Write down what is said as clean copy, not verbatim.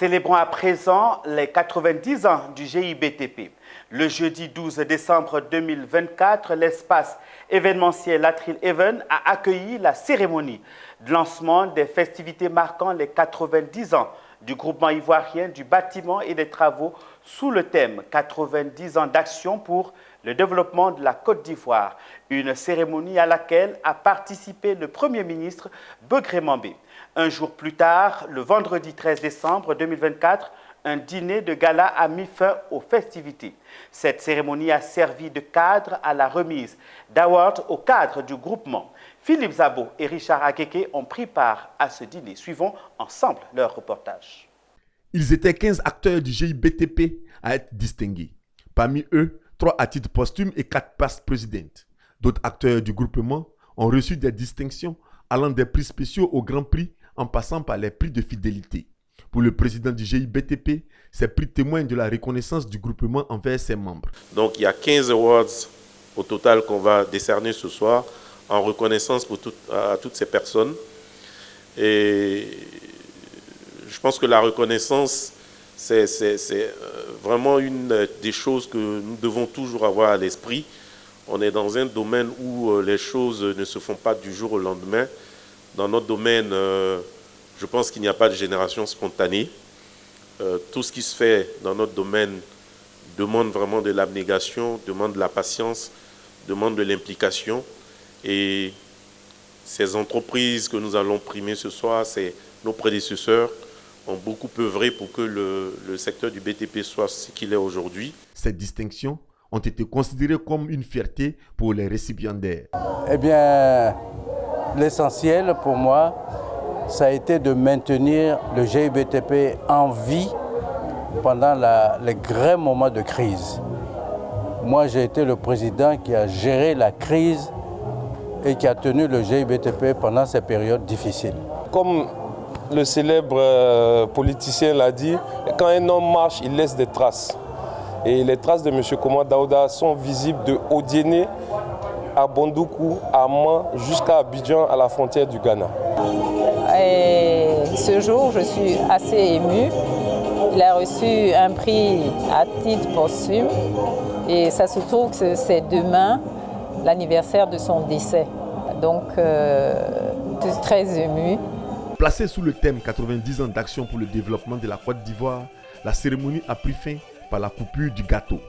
Célébrons à présent les 90 ans du GIBTP. Le jeudi 12 décembre 2024, l'espace événementiel Latril Even a accueilli la cérémonie de lancement des festivités marquant les 90 ans du groupement ivoirien du bâtiment et des travaux sous le thème 90 ans d'action pour le développement de la Côte d'Ivoire. Une cérémonie à laquelle a participé le Premier ministre Begré Mambé. Un jour plus tard, le vendredi 13 décembre 2024, un dîner de gala a mis fin aux festivités. Cette cérémonie a servi de cadre à la remise d'awards aux cadres du groupement. Philippe Zabo et Richard Akeke ont pris part à ce dîner. Suivons ensemble leur reportage. Ils étaient 15 acteurs du GIBTP à être distingués. Parmi eux, 3 à titre posthume et 4 past présidentes. D'autres acteurs du groupement ont reçu des distinctions allant des prix spéciaux au Grand Prix en passant par les prix de fidélité. Pour le président du GIBTP, ces prix témoignent de la reconnaissance du groupement envers ses membres. Donc il y a 15 awards au total qu'on va décerner ce soir en reconnaissance à toutes ces personnes. Et je pense que la reconnaissance, c'est vraiment une des choses que nous devons toujours avoir à l'esprit. On est dans un domaine où les choses ne se font pas du jour au lendemain. Dans notre domaine, je pense qu'il n'y a pas de génération spontanée. Tout ce qui se fait dans notre domaine demande vraiment de l'abnégation, demande de la patience, demande de l'implication. Et ces entreprises que nous allons primer ce soir, nos prédécesseurs ont beaucoup œuvré pour que le secteur du BTP soit ce qu'il est aujourd'hui. Ces distinctions ont été considérées comme une fierté pour les récipiendaires. Eh bien, l'essentiel pour moi, ça a été de maintenir le GIBTP en vie pendant les grands moments de crise. Moi, j'ai été le président qui a géré la crise et qui a tenu le GIBTP pendant ces périodes difficiles. Comme le célèbre politicien l'a dit, quand un homme marche, il laisse des traces. Et les traces de M. Koma Daouda sont visibles de Odiéné à Bondoukou, à Man, jusqu'à Abidjan, à la frontière du Ghana. Et ce jour, je suis assez émue. Il a reçu un prix à titre posthume et ça se trouve que c'est demain l'anniversaire de son décès. Donc, je suis très émue. Placée sous le thème 90 ans d'action pour le développement de la Côte d'Ivoire, la cérémonie a pris fin par la coupure du gâteau.